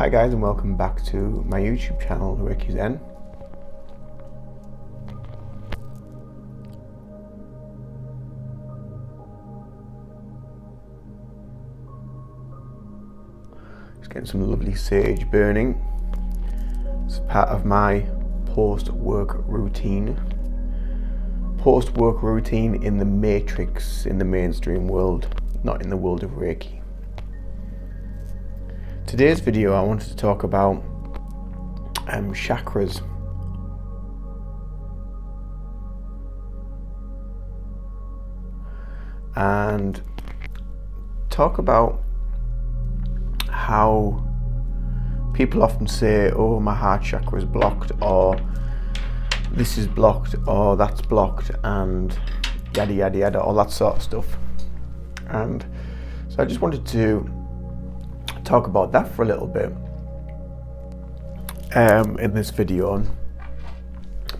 Hi guys, and welcome back to my YouTube channel, Reiki Zen. Just getting some lovely sage burning. It's part of my post-work routine. Post-work routine in the matrix, in the mainstream world, not in the world of Reiki. Today's video I wanted to talk about chakras. And talk about how people often say, oh, my heart chakra is blocked, or this is blocked, or that's blocked, and yada yada yada, all that sort of stuff. And so I just wanted to talk about that for a little bit in this video, and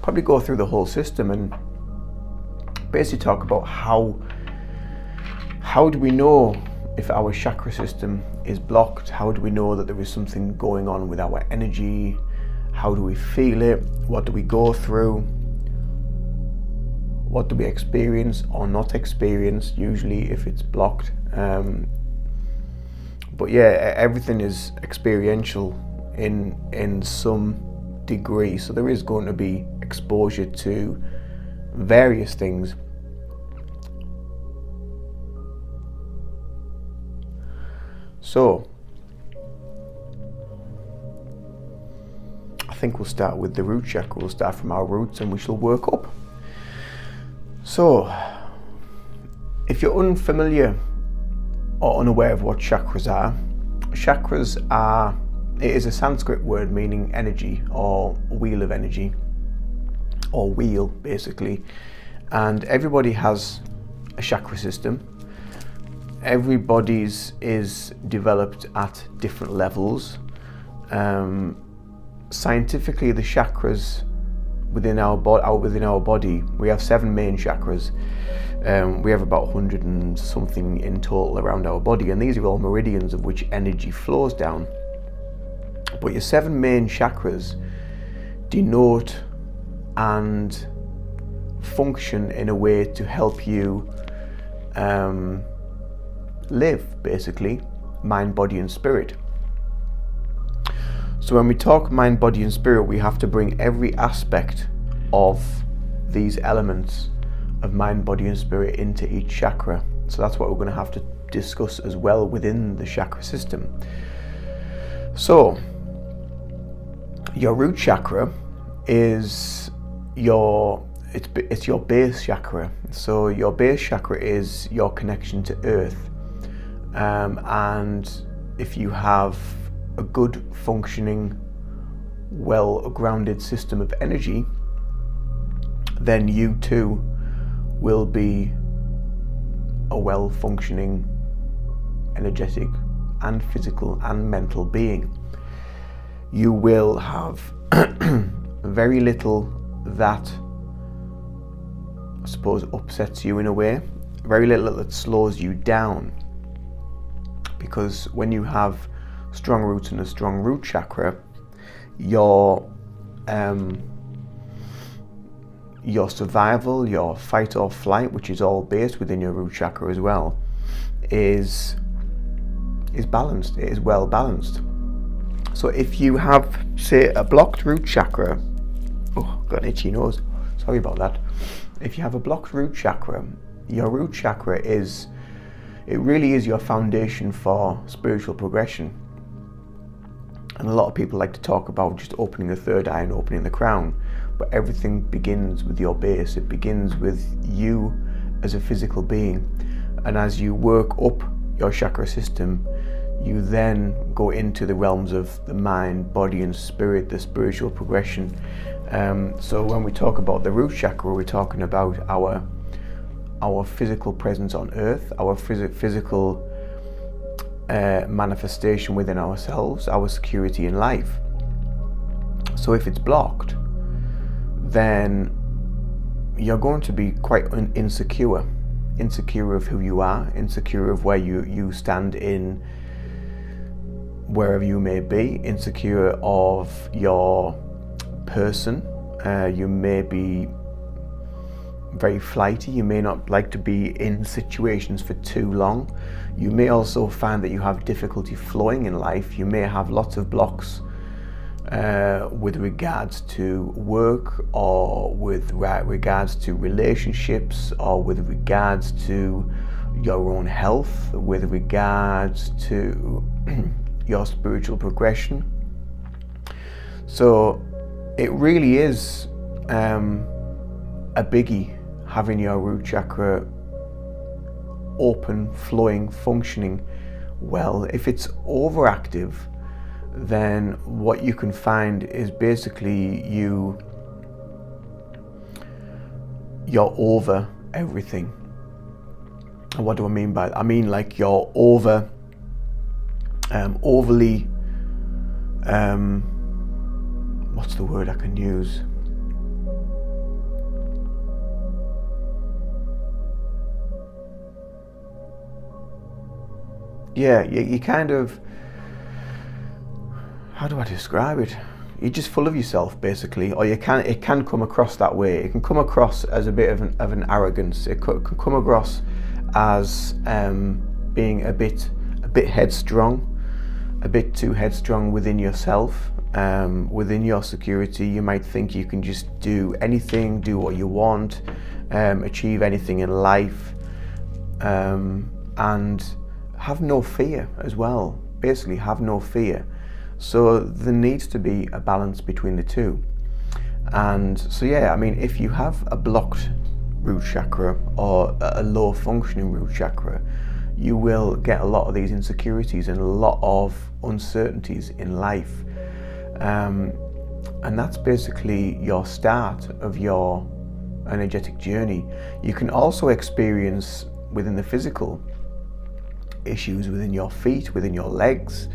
probably go through the whole system and basically talk about how do we know if our chakra system is blocked? How do we know that there is something going on with our energy? How do we feel it? What do we go through? What do we experience or not experience, usually if it's blocked? But yeah, everything is experiential in some degree. So there is going to be exposure to various things. So I think we'll start with the root chakra. We'll start from our roots and we shall work up. So if you're unfamiliar or unaware of what chakras are, it is a Sanskrit word meaning energy, or wheel of energy, or wheel basically. And everybody has a chakra system. Everybody's is developed at different levels. Scientifically, the chakras within our body, we have 7 main chakras. We have about 100 and something in total around our body, and these are all meridians of which energy flows down. But your 7 main chakras denote and function in a way to help you live, basically, mind, body and spirit. So when we talk mind, body and spirit, we have to bring every aspect of these elements of mind, body and spirit into each chakra. So that's what we're going to have to discuss as well within the chakra system. So your root chakra is it's your base chakra. So your base chakra is your connection to earth. And if you have a good functioning, well-grounded system of energy, then you too will be a well-functioning, energetic and physical and mental being. You will have very little that, I suppose, upsets you in a way, very little that slows you down. Because when you have strong roots and a strong root chakra, your survival, your fight or flight, which is all based within your root chakra as well, is balanced. It is well balanced. So if you have, say, a blocked root chakra, oh, got an itchy nose, sorry about that. If you have a blocked root chakra, your root chakra it really is your foundation for spiritual progression. And a lot of people like to talk about just opening the third eye and opening the crown, but everything begins with your base. It begins with you as a physical being, and as you work up your chakra system, you then go into the realms of the mind, body and spirit, the spiritual progression. So when we talk about the root chakra, we're talking about our physical presence on earth, our physical manifestation within ourselves, our security in life. So if it's blocked, then you're going to be quite insecure of who you are, insecure of where you stand in wherever you may be, insecure of your person. You may be very flighty. You may not like to be in situations for too long. You may also find that you have difficulty flowing in life. You may have lots of blocks with regards to work, or with regards to relationships, or with regards to your own health, with regards to your spiritual progression. So it really is a biggie having your root chakra open, flowing, functioning well. If it's overactive, then what you can find is basically you're over everything. And what do I mean by that? I mean like you're overly what's the word I can use? Yeah, you kind of, how do I describe it? You're just full of yourself, basically, or it can come across that way. It can come across as a bit of an arrogance. It can come across as being a bit headstrong, a bit too headstrong within yourself, within your security. You might think you can just do anything, do what you want, achieve anything in life, and have no fear as well. Basically, have no fear. So there needs to be a balance between the two. And so yeah, I mean, if you have a blocked root chakra or a low functioning root chakra, you will get a lot of these insecurities and a lot of uncertainties in life. And that's basically your start of your energetic journey. You can also experience within the physical issues within your feet, within your legs,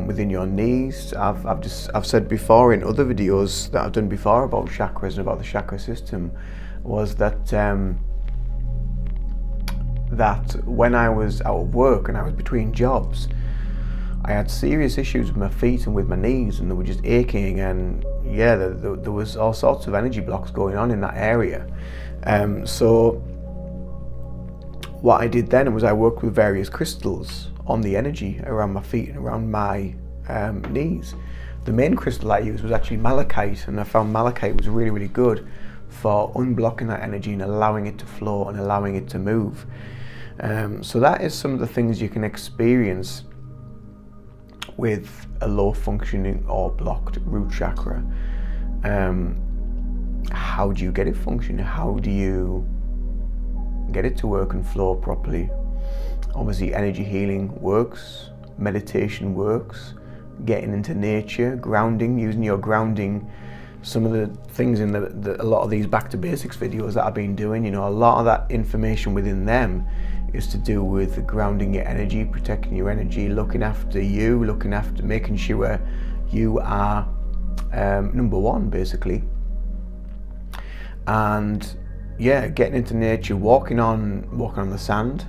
within your knees. I've said before in other videos that I've done before about chakras and about the chakra system, was that that when I was out of work and I was between jobs, I had serious issues with my feet and with my knees, and they were just aching, and yeah, there was all sorts of energy blocks going on in that area. So what I did then was I worked with various crystals on the energy around my feet and around my knees. The main crystal I used was actually malachite, and I found malachite was really, really good for unblocking that energy and allowing it to flow and allowing it to move. So that is some of the things you can experience with a low functioning or blocked root chakra. How do you get it functioning? How do you get it to work and flow properly? Obviously, energy healing works, meditation works, getting into nature, grounding, using your grounding. Some of the things in a lot of these back to basics videos that I've been doing, you know, a lot of that information within them is to do with grounding your energy, protecting your energy, looking after you, making sure you are number one, basically. And yeah, getting into nature, walking on the sand,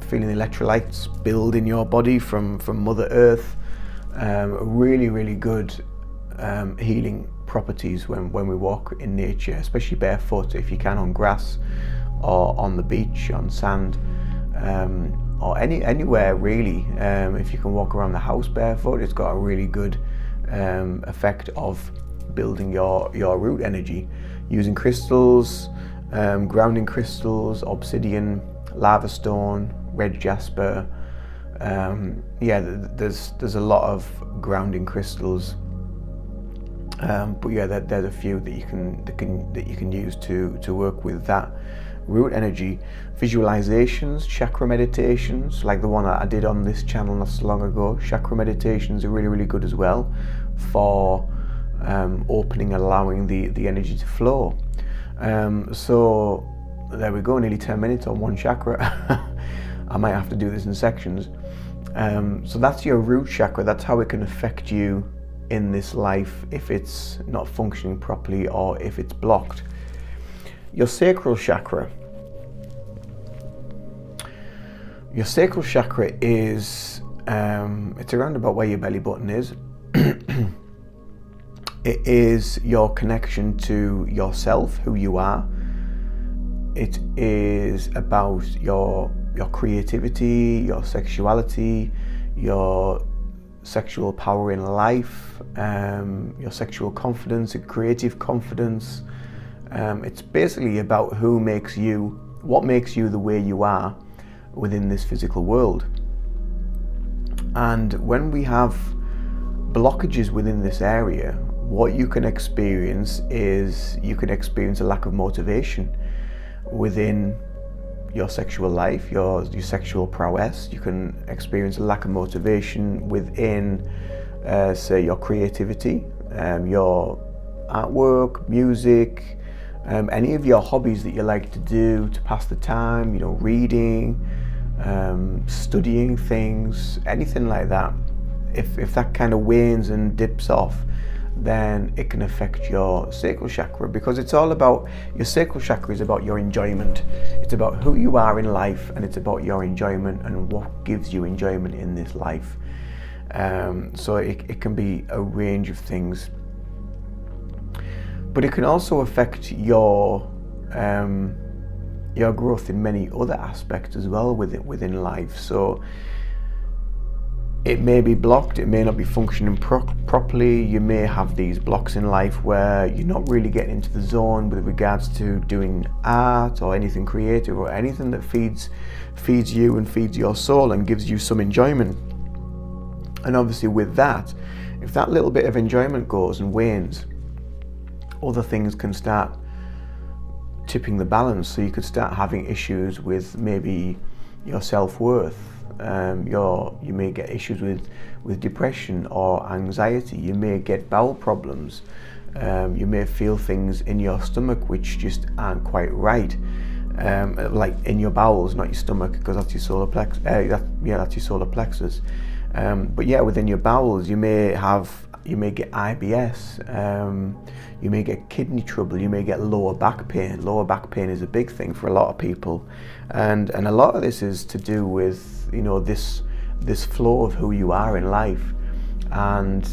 feeling the electrolytes build in your body from Mother Earth. Really, really good healing properties when we walk in nature, especially barefoot, if you can, on grass or on the beach, on sand, or anywhere really. If you can walk around the house barefoot, it's got a really good effect of building your root energy. Using crystals, grounding crystals, obsidian, lava stone, red jasper. Yeah, there's a lot of grounding crystals. But yeah, there's a few that you can use to work with that root energy. Visualizations, chakra meditations, like the one I did on this channel not so long ago. Chakra meditations are really, really good as well for opening, allowing the energy to flow. So there we go, nearly 10 minutes on one chakra. I might have to do this in sections. So that's your root chakra. That's how it can affect you in this life if it's not functioning properly or if it's blocked. Your sacral chakra. Your sacral chakra is It's around about where your belly button is. It is your connection to yourself, who you are. It is about your creativity, your sexuality, your sexual power in life, your sexual confidence and creative confidence. It's basically about what makes you the way you are within this physical world. And when we have blockages within this area, what you can experience is a lack of motivation within your sexual life, your sexual prowess. You can experience a lack of motivation within, say, your creativity, your artwork, music, any of your hobbies that you like to do to pass the time, reading, studying things, anything like that. If that kind of wanes and dips off, then it can affect your sacral chakra, because it's all about, your sacral chakra is about your enjoyment. It's about who you are in life, and it's about your enjoyment and what gives you enjoyment in this life. So it can be a range of things, but it can also affect your growth in many other aspects as well within life. So it may be blocked, it may not be functioning properly. You may have these blocks in life where you're not really getting into the zone with regards to doing art or anything creative or anything that feeds you and feeds your soul and gives you some enjoyment. And obviously with that, if that little bit of enjoyment goes and wanes, other things can start tipping the balance. So you could start having issues with maybe your self-worth. You may get issues with depression or anxiety. You may get bowel problems. You may feel things in your stomach which just aren't quite right, like in your bowels, not your stomach, because that's your solar plexus. That's your solar plexus. But yeah, within your bowels, you may get IBS. You may get kidney trouble. You may get lower back pain. Lower back pain is a big thing for a lot of people, and a lot of this is to do with this flow of who you are in life, and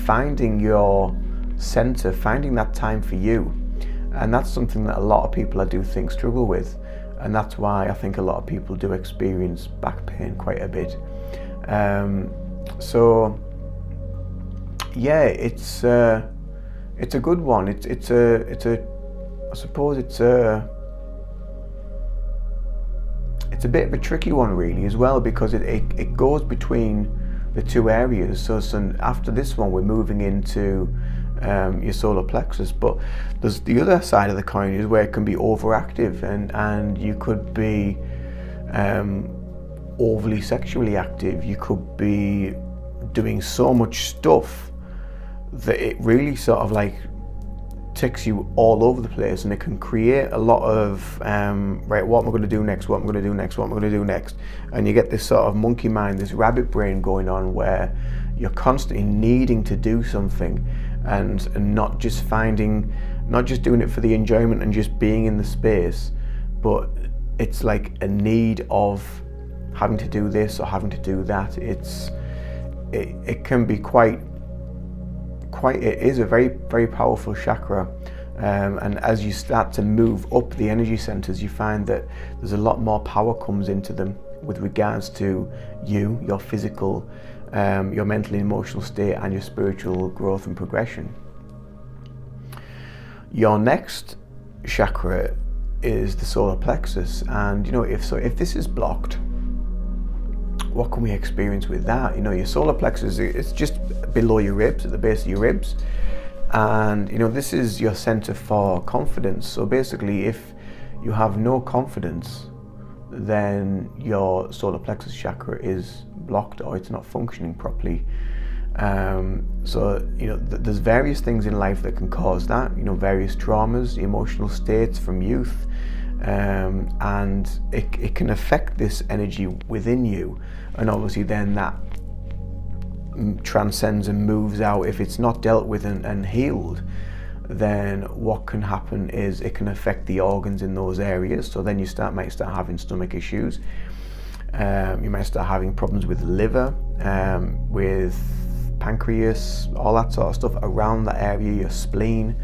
finding your center, finding that time for you. And that's something that a lot of people I do think struggle with, and that's why I think a lot of people do experience back pain quite a bit. So yeah, it's a good one. I suppose it's a bit of a tricky one really as well, because it goes between the two areas. So after this one, we're moving into your solar plexus, but there's the other side of the coin is where it can be overactive, and you could be overly sexually active. You could be doing so much stuff that it really sort of like takes you all over the place, and it can create a lot of right, what am I going to do next, what am I going to do next, what am I going to do next, and you get this sort of monkey mind, this rabbit brain going on, where you're constantly needing to do something, and not just doing it for the enjoyment and just being in the space, but it's like a need of having to do this or having to do that. It can be quite it is a very, very powerful chakra, and as you start to move up the energy centers, you find that there's a lot more power comes into them with regards to your physical, your mental and emotional state, and your spiritual growth and progression. Your next chakra is the solar plexus, and if this is blocked, what can we experience with that? Your solar plexus, it's just below your ribs, at the base of your ribs, and this is your center for confidence. So basically, if you have no confidence, then your solar plexus chakra is blocked, or it's not functioning properly. So there's various things in life that can cause that, various traumas, emotional states from youth, and it can affect this energy within you, and obviously then that transcends and moves out. If it's not dealt with and healed, then what can happen is it can affect the organs in those areas. So then you might start having stomach issues. You might start having problems with the liver, with pancreas, all that sort of stuff around that area, your spleen.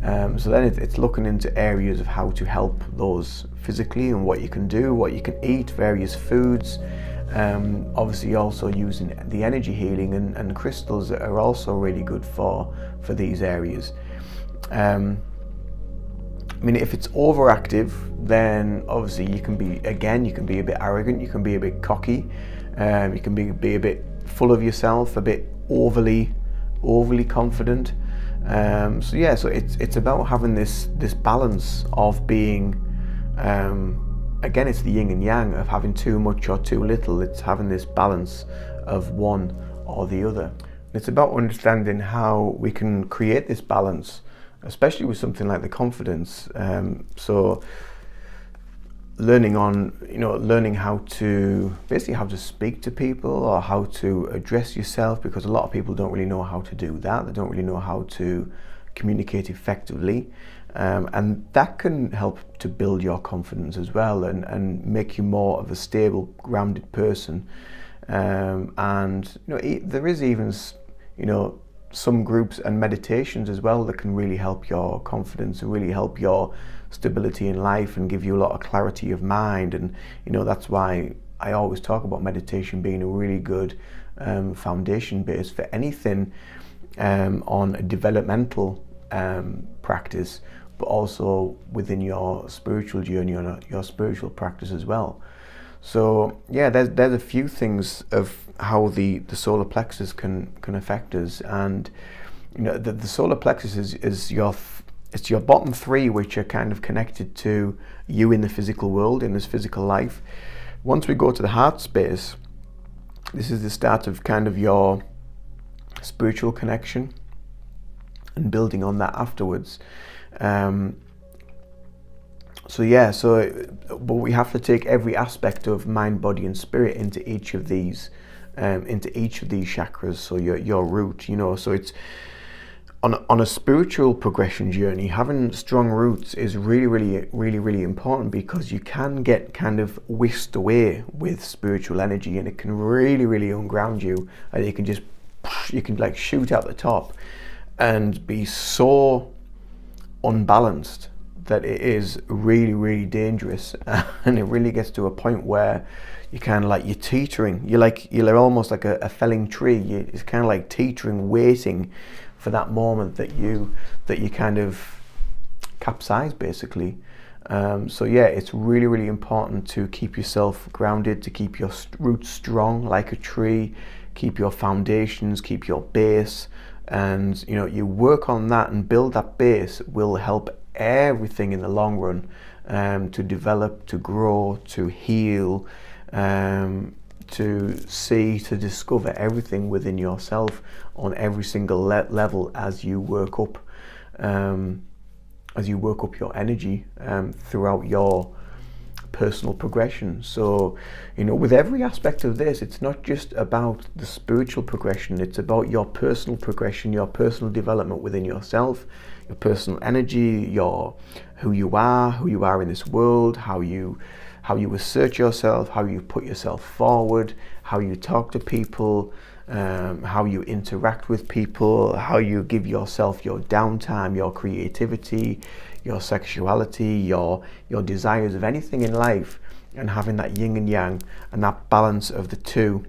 So then it's looking into areas of how to help those physically and what you can do, what you can eat, various foods. Obviously also using the energy healing and crystals that are also really good for these areas. I mean, if it's overactive, then obviously you can be a bit arrogant, you can be a bit cocky, you can be a bit full of yourself, a bit overly confident. So it's about having this balance of being, again, it's the yin and yang of having too much or too little. It's having this balance of one or the other. It's about understanding how we can create this balance, especially with something like the confidence. So learning how to speak to people, or how to address yourself, because a lot of people don't really know how to do that. They don't really know how to communicate effectively, and that can help to build your confidence as well, and make you more of a stable, grounded person. And there is even some groups and meditations as well that can really help your confidence and really help your stability in life and give you a lot of clarity of mind. And that's why I always talk about meditation being a really good foundation base for anything on a developmental practice, but also within your spiritual journey, on your spiritual practice as well. So yeah, there's a few things of how the solar plexus can affect us. And the solar plexus is your bottom three, which are kind of connected to you in the physical world, in this physical life. Once we go to the heart space, this is the start of kind of your spiritual connection and building on that afterwards. But we have to take every aspect of mind, body and spirit into each of these chakras. So your root, so it's on a spiritual progression journey, having strong roots is really important, because you can get kind of whisked away with spiritual energy, and it can really unground you, and you can like shoot out the top and be so unbalanced that it is really dangerous. And it really gets to a point where you kind of like, you're teetering, you're almost like a felling tree. It's kind of like teetering, waiting for that moment that you kind of capsize, basically. So yeah, it's really important to keep yourself grounded, to keep your roots strong like a tree, keep your foundations, keep your base, and you work on that and build that base will help everything in the long run to develop, to grow, to heal, to see, to discover everything within yourself on every single level as you work up your energy throughout your personal progression. So with every aspect of this, it's not just about the spiritual progression, it's about your personal progression, your personal development within yourself, your personal energy, who you are in this world, how you assert yourself, how you put yourself forward, how you talk to people, how you interact with people, how you give yourself your downtime, your creativity, your sexuality, your desires of anything in life, and having that yin and yang and that balance of the two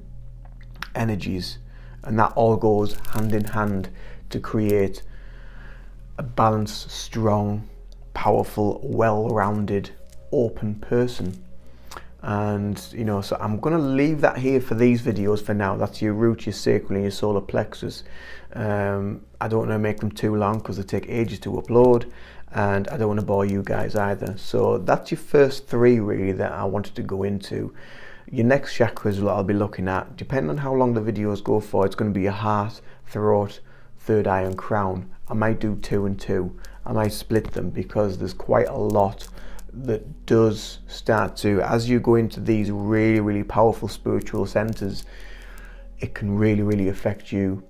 energies, and that all goes hand in hand to create a balanced, strong, powerful, well-rounded, open person. And so I'm going to leave that here for these videos for now. That's your root, your sacral and your solar plexus. I don't want to make them too long because they take ages to upload, and I don't want to bore you guys either. So that's your first three really that I wanted to go into. Your next chakras that I'll be looking at, depending on how long the videos go for, it's going to be your heart, throat, third eye and crown. I might do 2 and 2. I might split them because there's quite a lot that does start to, as you go into these really powerful spiritual centers, it can really affect you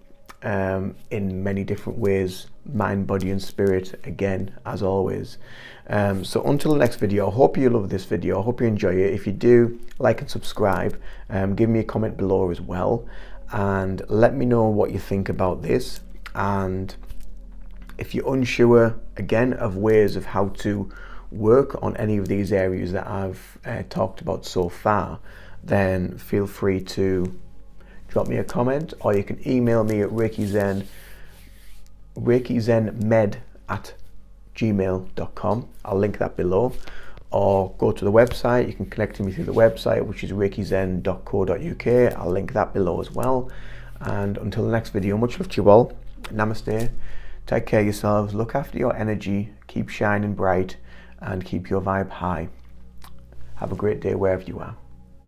in many different ways, mind, body and spirit, again, as always. So until the next video, I hope you love this video, I hope you enjoy it. If you do, like and subscribe, give me a comment below as well, and let me know what you think about this. And if you're unsure, again, of ways of how to work on any of these areas that I've talked about so far, then feel free to drop me a comment, or you can email me at reikizenmed@gmail.com. I'll link that below, or go to the website. You can connect to me through the website, which is reikizen.co.uk. I'll link that below as well. And until the next video, much love to you all. Namaste. Take care of yourselves, look after your energy, keep shining bright, and keep your vibe high. Have a great day wherever you are.